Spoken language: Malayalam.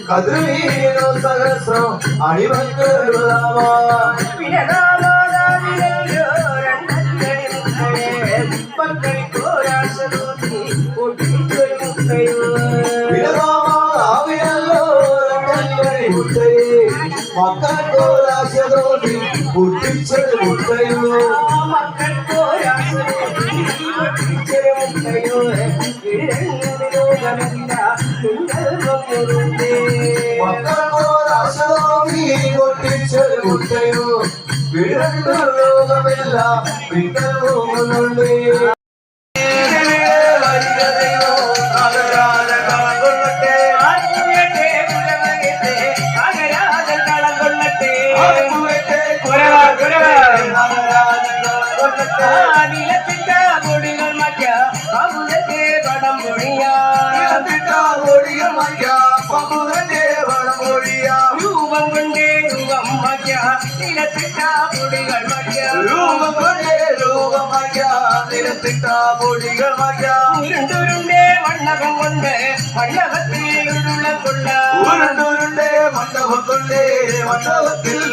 കതിർവീണു സഹസ്രം അണിമക്കളുള്ളവാ മക്കൾക്കോരാശതോടി പൊട്ടിച്ചൊരു മുട്ടയോ മക്കൾക്കോരാശതോടി പൊട്ടിച്ചൊരു മുട്ടയോ വിടണ്ട ലോകമില്ല വിട്ടൽ പോകുന്നുണ്ട് ഉരുണ്ടുരുണ്ടേ മണ്ണകം കൊണ്ട് മണ്ഡപത്തിൽ ഉരുള കൊള്ള ഉരുണ്ടുരുണ്ടേ മണ്ഡപം കൊണ്ടേ മണ്ഡപത്തിൽ